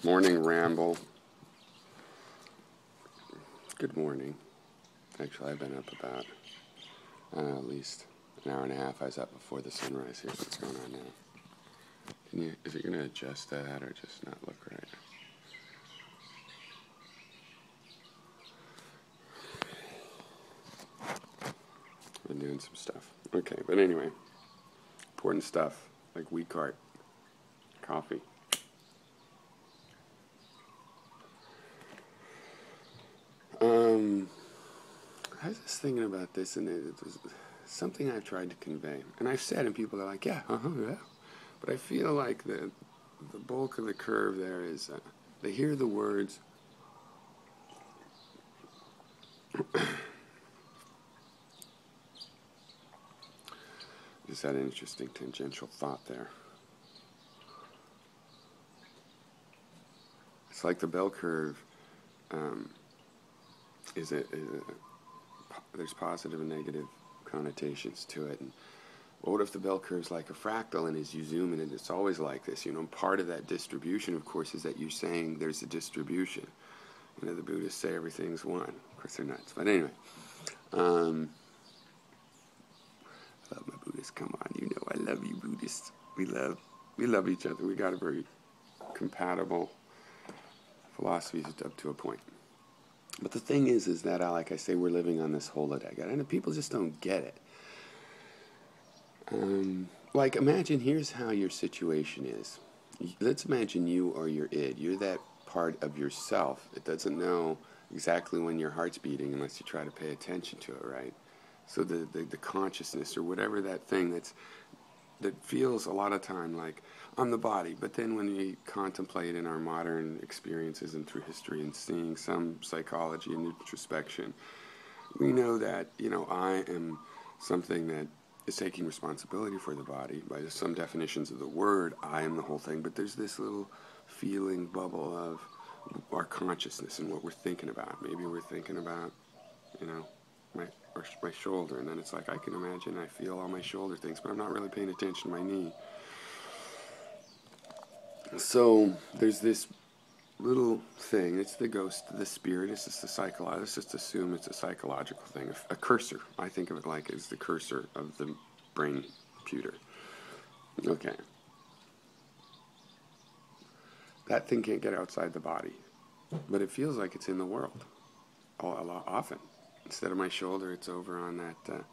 Morning ramble. Good morning. Actually, I've been up about, I don't know, at least an hour and a half. I was up before the sunrise. Here's what's going on now. Is it going to adjust that or just not look right? Been doing some stuff. Okay, but anyway, important stuff like wheat cart, coffee. I was just thinking about this, and it was something I've tried to convey. And I've said, and people are like, yeah. But I feel like the bulk of the curve there is, they hear the words, just had an interesting tangential thought there. It's like the bell curve there's positive and negative connotations to it. And what if the bell curve's like a fractal, and as you zoom in, and it's always like this, part of that distribution, of course, is that you're saying there's a distribution. The Buddhists say everything's one. Of course, they're nuts. But anyway, I love my Buddhists. Come on, I love you, Buddhists. We love each other. We got a very compatible philosophies up to a point. But the thing is that, like I say, we're living on this holodeck, and people just don't get it. Like, imagine, here's how your situation is. Let's imagine you are your id. You're that part of yourself that doesn't know exactly when your heart's beating unless you try to pay attention to it, right? So the consciousness, or whatever that thing that feels a lot of time like I'm the body, but then when we contemplate in our modern experiences and through history and seeing some psychology and introspection, we know that, I am something that is taking responsibility for the body. By some definitions of the word, I am the whole thing, but there's this little feeling bubble of our consciousness and what we're thinking about. Maybe we're thinking about, my shoulder, and then it's like I can imagine I feel all my shoulder things, but I'm not really paying attention to my knee. So there's this little thing. It's the ghost, the spirit. It's just a psychological. Let's just assume it's a psychological thing. A cursor. I think of it like it's the cursor of the brain computer. Okay. That thing can't get outside the body, but it feels like it's in the world. A lot often. Instead of my shoulder, it's over on that,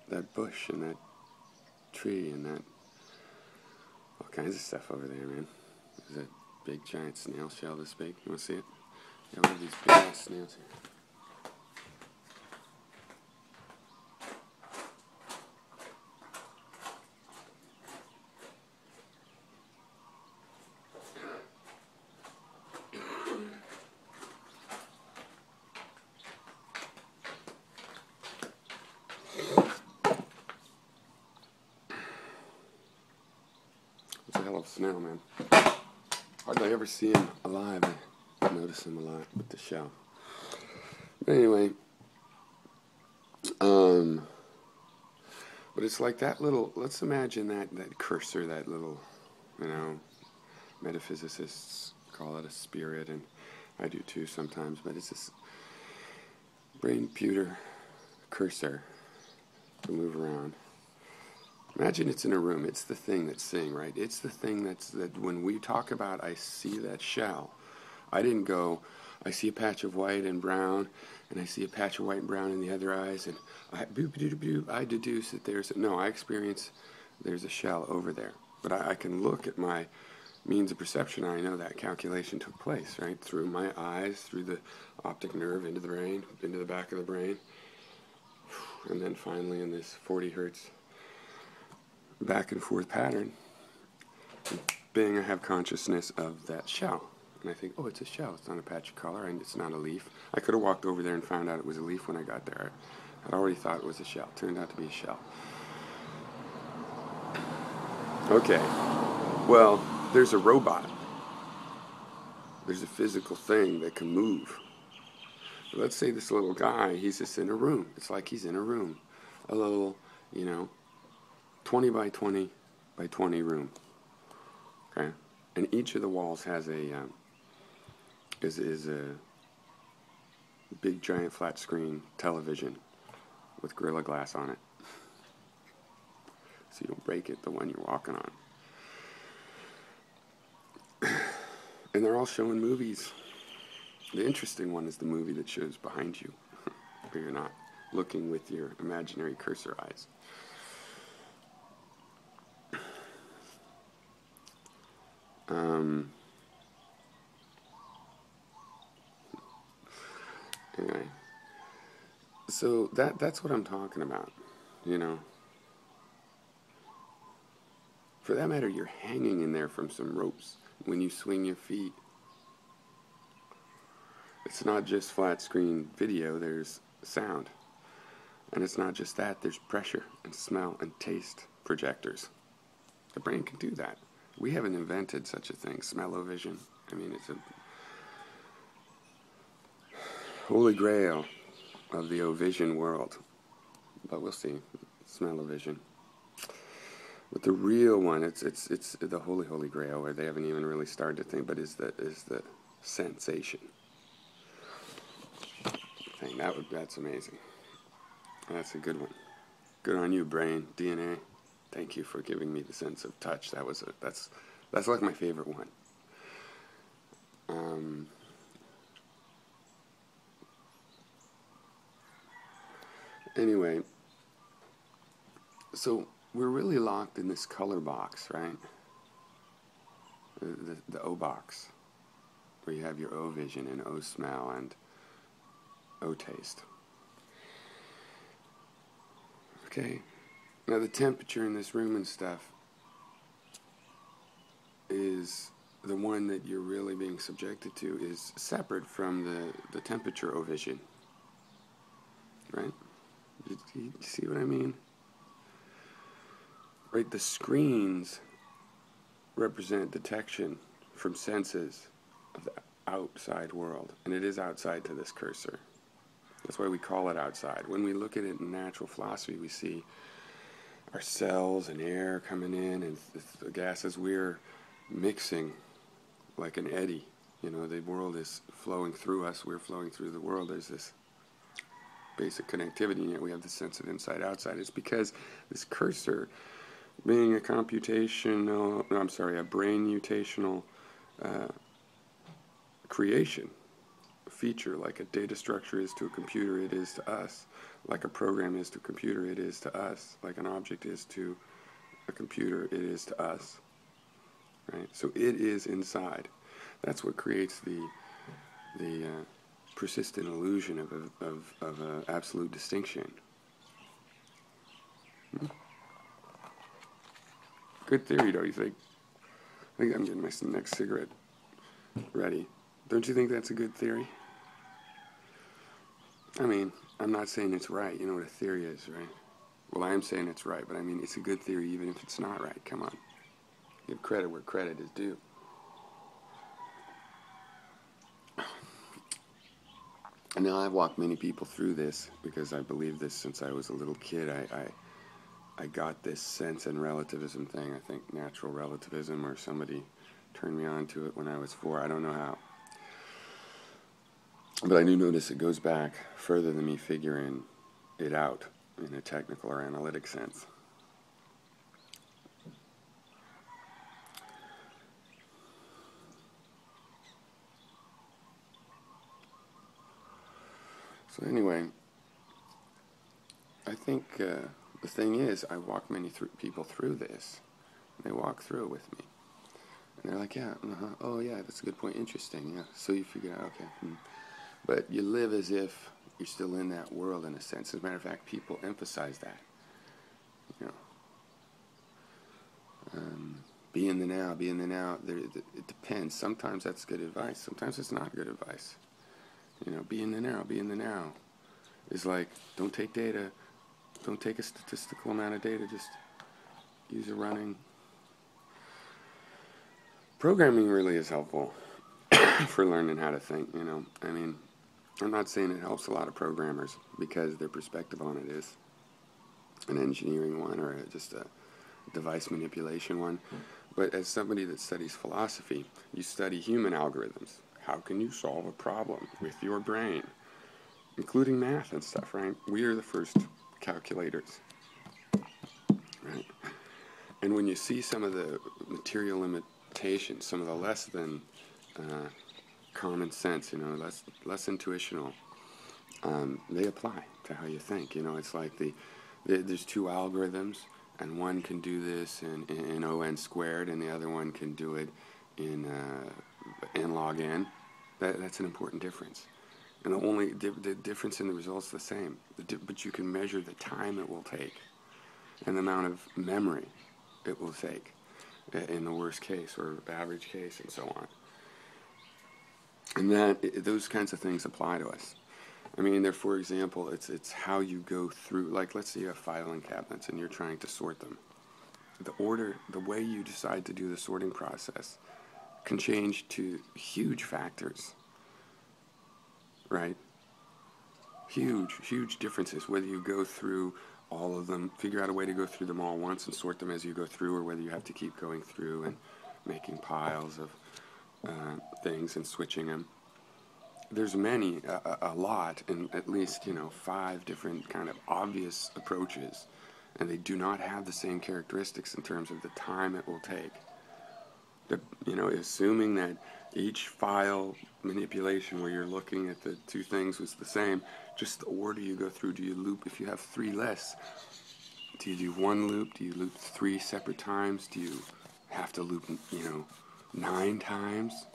that bush and that tree and that all kinds of stuff over there, man. There's a big giant snail shell this big. You want to see it? Yeah, one of these big ass snails here. It's a hell of a snail, man. Hardly ever see him alive. I notice him a lot with the shell. But anyway, but it's like that little, let's imagine that cursor, that little, metaphysicists call it a spirit, and I do too sometimes, but it's this brain computer cursor to move around. Imagine it's in a room. It's the thing that's seeing, right? It's the thing that when we talk about I see that shell, I didn't go, I see a patch of white and brown, and I see a patch of white and brown in the other eyes, and I deduce that I experience there's a shell over there. But I can look at my means of perception, and I know that calculation took place, right? Through my eyes, through the optic nerve, into the brain, into the back of the brain, and then finally in this 40 hertz back and forth pattern, bing, I have consciousness of that shell. And I think, oh, it's a shell. It's not a patch of color, and it's not a leaf. I could have walked over there and found out it was a leaf when I got there. I'd already thought it was a shell. It turned out to be a shell. Okay. Well, there's a robot. There's a physical thing that can move. But let's say this little guy, he's just in a room. It's like he's in a room. A little, 20 by 20 by 20 room. Okay? And each of the walls has a is a big giant flat screen television with Gorilla Glass on it, so you don't break it, the one you're walking on. And they're all showing movies. The interesting one is the movie that shows behind you, where you're not looking with your imaginary cursor eyes. Anyway, so that's what I'm talking about, you know. For that matter, you're hanging in there from some ropes when you swing your feet. It's not just flat screen video, there's sound. And it's not just that, there's pressure and smell and taste projectors. The brain can do that. We haven't invented such a thing, smell-o-vision. I mean, it's a holy grail of the O-vision world. But we'll see, smell-o-vision. But the real one, it's the holy grail, where they haven't even really started to think, but is the sensation thing. That's amazing. That's a good one. Good on you, brain, DNA. Thank you for giving me the sense of touch. That's like my favorite one. Anyway, so we're really locked in this color box, right? The O box, where you have your O vision and O smell and O taste. Okay, now the temperature in this room and stuff is the one that you're really being subjected to is separate from the temperature O vision, right? You see what I mean? Right, the screens represent detection from senses of the outside world, and it is outside to this cursor. That's why we call it outside. When we look at it in natural philosophy, we see our cells and air coming in, and the gases we're mixing like an eddy. You know, the world is flowing through us, we're flowing through the world. There's this basic connectivity, and yet we have the sense of inside-outside. It's because this cursor, being a brain mutational creation, feature, like a data structure is to a computer, it is to us. Like a program is to a computer, it is to us. Like an object is to a computer, it is to us. Right? So it is inside. That's what creates the persistent illusion of absolute distinction. Good theory, don't you think? I think I'm getting my next cigarette ready. Don't you think that's a good theory? I mean, I'm not saying it's right. You know what a theory is, right? Well, I am saying it's right, but I mean, it's a good theory even if it's not right. Come on. Give credit where credit is due. And now I've walked many people through this because I believe this since I was a little kid. I got this sense and relativism thing. I think natural relativism, or somebody turned me on to it when I was 4. I don't know how. But I do notice it goes back further than me figuring it out in a technical or analytic sense. So anyway, I think the thing is, I walk many people through this. They walk through it with me. And they're like, yeah, oh yeah, that's a good point, interesting, yeah. So you figure out, okay. But you live as if you're still in that world in a sense. As a matter of fact, people emphasize that. You know, be in the now, be in the now. It depends. Sometimes that's good advice. Sometimes it's not good advice. You know, be in the now, be in the now. It's like, don't take data, don't take a statistical amount of data, just use a running. Programming really is helpful for learning how to think, you know. I mean, I'm not saying it helps a lot of programmers because their perspective on it is an engineering one or just a device manipulation one. But as somebody that studies philosophy, you study human algorithms. How can you solve a problem with your brain? Including math and stuff, right? We are the first calculators, right? And when you see some of the material limitations, some of the less than common sense, less intuitional, they apply to how you think. It's like there's two algorithms, and one can do this in O(n) squared, and the other one can do it in n log n. That's an important difference. And the difference in the results is the same. But you can measure the time it will take and the amount of memory it will take in the worst case or average case and so on. And those kinds of things apply to us. I mean, for example, it's how you go through, like let's say you have filing cabinets and you're trying to sort them. The way you decide to do the sorting process can change to huge factors, right? Huge differences, whether you go through all of them, figure out a way to go through them all once and sort them as you go through, or whether you have to keep going through and making piles of things and switching them. There's a lot, and at least 5 different kind of obvious approaches, and they do not have the same characteristics in terms of the time it will take. Assuming that each file manipulation where you're looking at the two things was the same, just the order you go through. Do you loop, if you have 3 lists, do you do 1 loop? Do you loop 3 separate times? Do you have to loop, 9 times?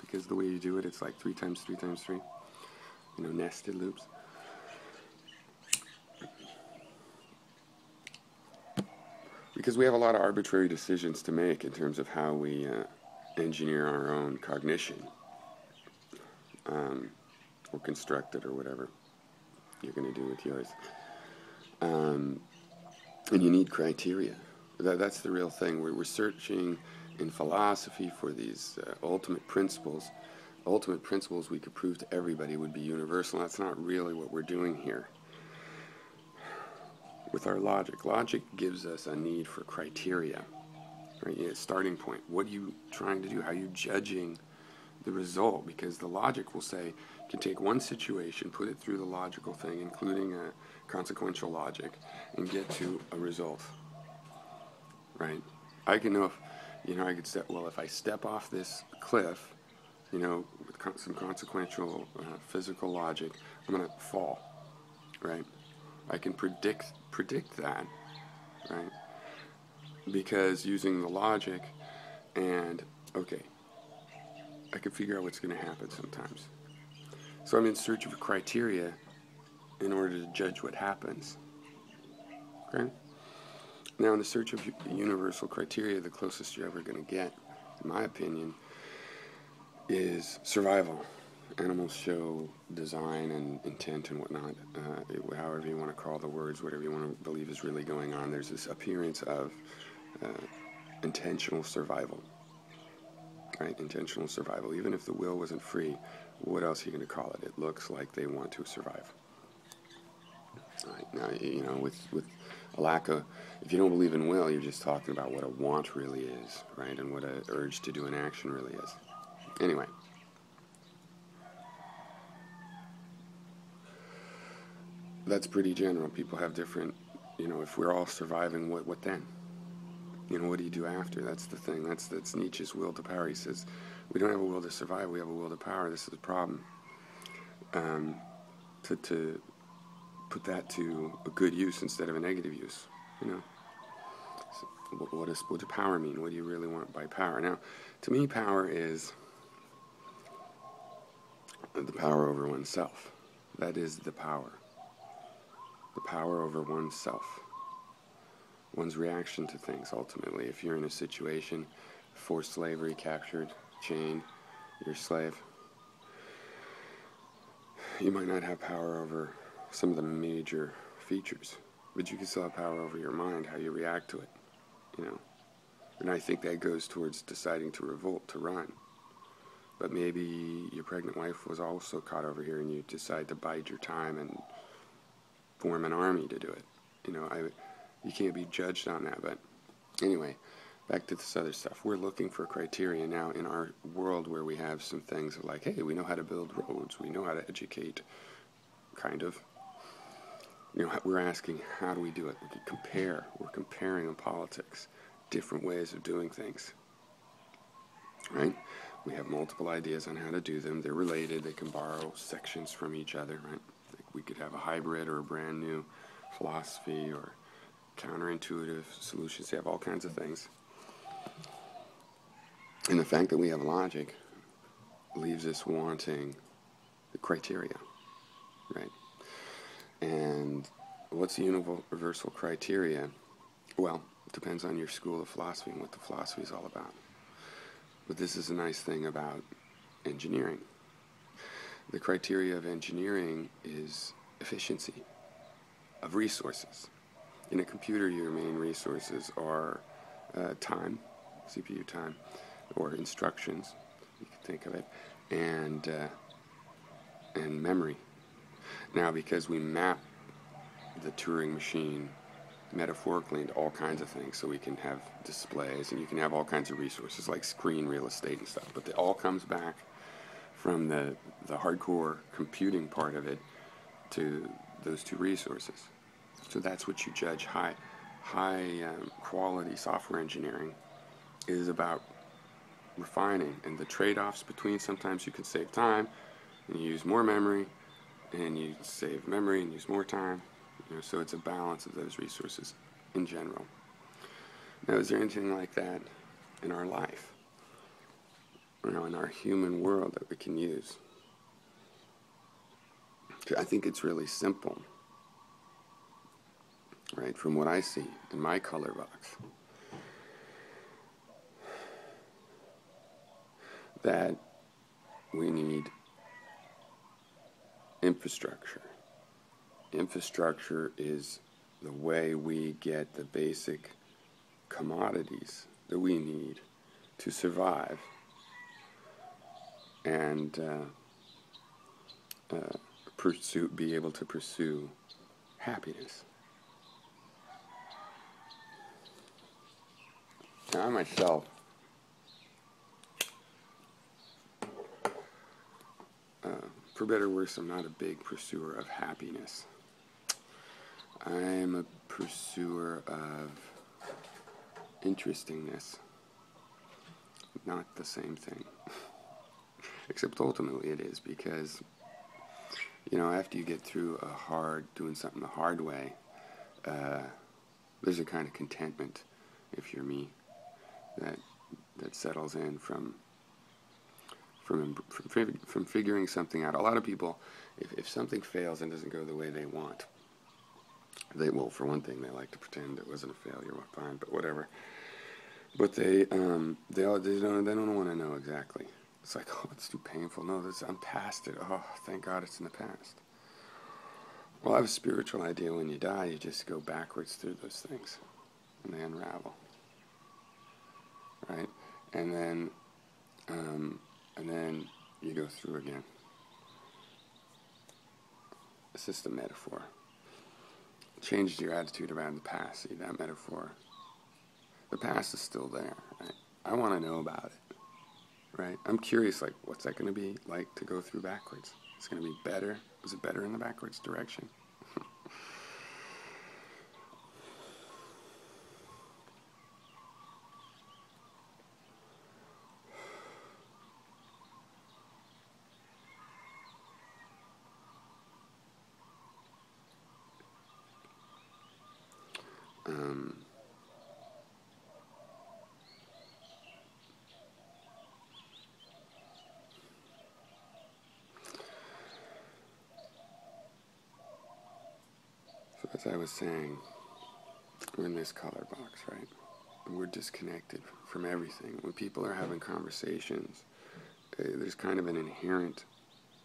Because the way you do it, it's like 3 times 3 times 3, nested loops. Because we have a lot of arbitrary decisions to make in terms of how we engineer our own cognition, or construct it, or whatever you're going to do with yours. And you need criteria. That's the real thing. We're searching in philosophy for these ultimate principles. Ultimate principles we could prove to everybody would be universal. That's not really what we're doing here. With our logic. Logic gives us a need for criteria, right? Starting point. What are you trying to do? How are you judging the result? Because the logic will say, you can take one situation, put it through the logical thing, including a consequential logic, and get to a result, right? I can know if, I could say, well, if I step off this cliff, with some consequential physical logic, I'm going to fall, right? I can predict that, right? Because using the logic and, okay, I can figure out what's going to happen sometimes. So I'm in search of a criteria in order to judge what happens, okay? Now, in the search of universal criteria, the closest you're ever going to get, in my opinion, is survival. Animals show design and intent and whatnot, however you want to call the words, whatever you want to believe is really going on. There's this appearance of intentional survival, right? Intentional survival. Even if the will wasn't free, what else are you going to call it? It looks like they want to survive. Right. Now, with a lack of, if you don't believe in will, you're just talking about what a want really is, right? And what an urge to do an action really is. Anyway. That's pretty general. People have different, if we're all surviving, what then? What do you do after? That's the thing. That's Nietzsche's will to power. He says, we don't have a will to survive, we have a will to power. This is a problem. To put that to a good use instead of a negative use, So what does power mean? What do you really want by power? Now, to me, power is the power over oneself. That is the power. The power over oneself, one's reaction to things, ultimately. If you're in a situation, forced slavery, captured, chained, you're a slave, you might not have power over some of the major features, but you can still have power over your mind, how you react to it, And I think that goes towards deciding to revolt, to run. But maybe your pregnant wife was also caught over here and you decide to bide your time and form an army to do it. You can't be judged on that, but Anyway, back to this other stuff. We're looking for criteria now in our world where we have some things like, hey, we know how to build roads, we know how to educate, kind of. We're asking, how do we do it? We can compare. We're comparing in politics different ways of doing things, right? We have multiple ideas on how to do them. They're related. They can borrow sections from each other, right? Like we could have a hybrid or a brand new philosophy or counterintuitive solutions. They have all kinds of things. And the fact that we have logic leaves us wanting the criteria, right? And what's the universal criteria? Well, it depends on your school of philosophy and what the philosophy is all about. But this is a nice thing about engineering. The criteria of engineering is efficiency of resources. In a computer, your main resources are time, CPU time, or instructions, you can think of it, and memory. Now, because we map the Turing machine metaphorically into all kinds of things, so we can have displays, and you can have all kinds of resources like screen real estate and stuff, but it all comes back from the hardcore computing part of it to those two resources. So that's what you judge. High quality software engineering is about refining, and the trade-offs between, sometimes you can save time and you use more memory, and you save memory and use more time. So it's a balance of those resources in general. Now, is there anything like that in our life, in our human world, that we can use? I think it's really simple, right? From what I see in my color box, that we need infrastructure. Infrastructure is the way we get the basic commodities that we need to survive and be able to pursue happiness. Now, I myself for better or worse, I'm not a big pursuer of happiness. I'm a pursuer of interestingness. Not the same thing. Except ultimately it is, because, after you get through doing something the hard way, there's a kind of contentment, if you're me, that settles in from figuring something out. A lot of people, if something fails and doesn't go the way they want, for one thing, they like to pretend it wasn't a failure. Well, fine, but whatever. But they don't want to know exactly. It's like, oh, it's too painful. No, I'm past it. Oh, thank God it's in the past. Well, I have a spiritual idea. When you die, you just go backwards through those things, and they unravel, right? And then you go through again. It's just a metaphor. Changes your attitude around the past. See, that metaphor. The past is still there, right? I want to know about it, right? I'm curious, like, what's that going to be like to go through backwards? It's going to be better. Is it better in the backwards direction? So as I was saying, we're in this color box, right? We're disconnected from everything. When people are having conversations, there's kind of an inherent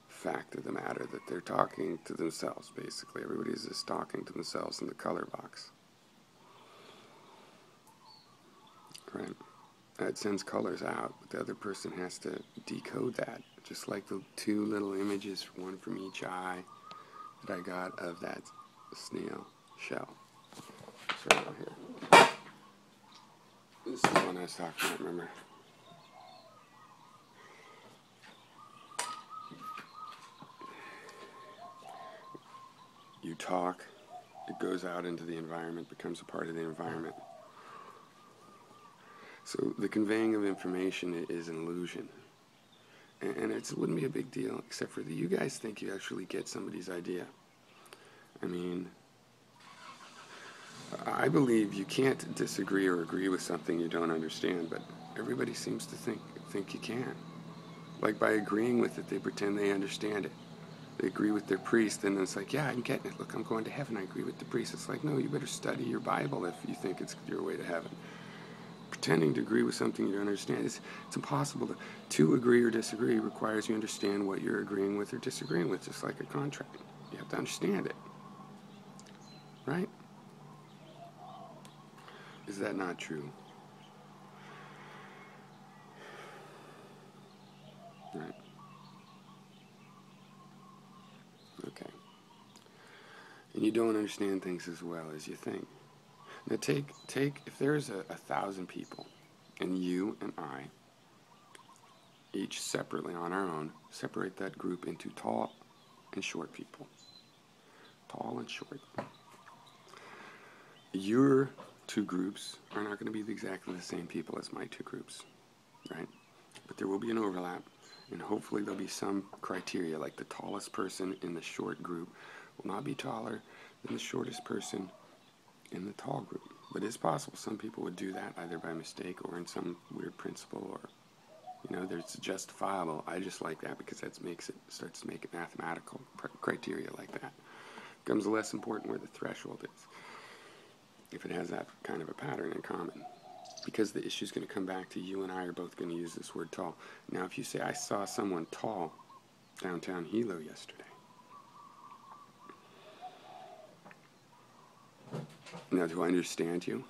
fact of the matter that they're talking to themselves, basically. Everybody's just talking to themselves in the color box. Right? It sends colors out, but the other person has to decode that. Just like the two little images, one from each eye, that I got of that snail shell. It's right over here. This is the one I was talking about, remember? You talk, it goes out into the environment, becomes a part of the environment. So the conveying of information is an illusion. And it wouldn't be a big deal, except for that you guys think you actually get somebody's idea. I mean, I believe you can't disagree or agree with something you don't understand, but everybody seems to think you can. Like by agreeing with it, they pretend they understand it. They agree with their priest, and then it's like, yeah, I'm getting it. Look, I'm going to heaven. I agree with the priest. It's like, no, you better study your Bible if you think it's your way to heaven. Pretending to agree with something you don't understand, it's impossible. To agree or disagree requires you understand what you're agreeing with or disagreeing with, just like a contract. You have to understand it. Right? Is that not true? Right. Okay. And you don't understand things as well as you think. Now take if there's 1,000 people, and you and I, each separately on our own, separate that group into tall and short people. Tall and short. Your two groups are not going to be exactly the same people as my two groups, right? But there will be an overlap, and hopefully there'll be some criteria, like the tallest person in the short group will not be taller than the shortest person in the tall group. But it's possible some people would do that either by mistake or in some weird principle, or there's justifiable. I just like that because that starts to make it mathematical criteria like that. It becomes less important where the threshold is, if it has that kind of a pattern in common. Because the issue is going to come back to you and I are both going to use this word tall. Now, if you say, I saw someone tall downtown Hilo yesterday. Now, do I understand you?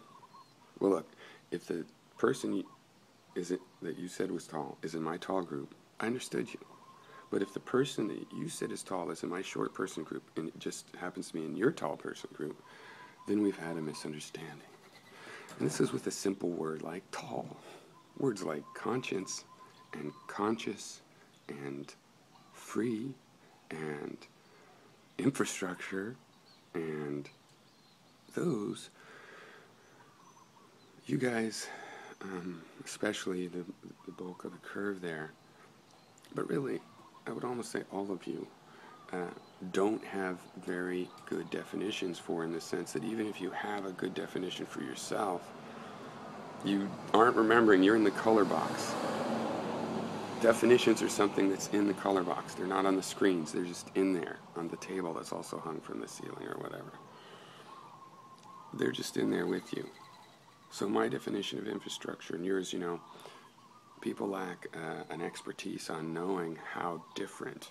Well, look, if the person that you said was tall is in my tall group, I understood you. But if the person that you said is tall is in my short person group, and it just happens to be in your tall person group, then we've had a misunderstanding. And this is with a simple word like tall. Words like conscience and conscious and free and infrastructure and those, you guys, especially the bulk of the curve there, but really, I would almost say all of you, don't have very good definitions for, in the sense that even if you have a good definition for yourself, you aren't remembering you're in the color box. Definitions are something that's in the color box. They're not on the screens. They're just in there on the table that's also hung from the ceiling or whatever. They're just in there with you. So my definition of infrastructure and yours, people lack an expertise on knowing how different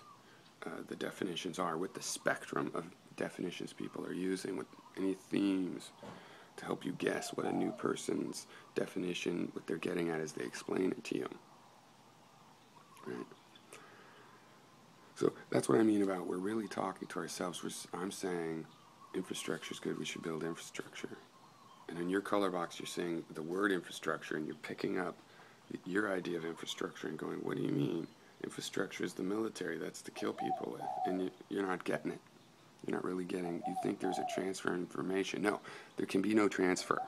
the definitions are, with the spectrum of definitions people are using, with any themes to help you guess what a new person's definition, what they're getting at as they explain it to you. Right? So that's what I mean about we're really talking to ourselves. I'm saying infrastructure is good, we should build infrastructure. And in your color box, you're saying the word infrastructure, and you're picking up your idea of infrastructure and going, what do you mean? Infrastructure is the military, that's to kill people with. And you're not getting it. You're not really getting, you think there's a transfer of information. No, there can be no transfer.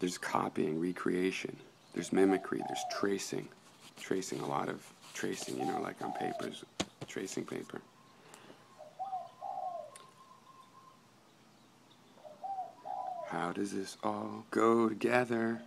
There's copying, recreation. There's mimicry, there's tracing. Tracing, a lot of tracing, like on papers, tracing paper. How does this all go together?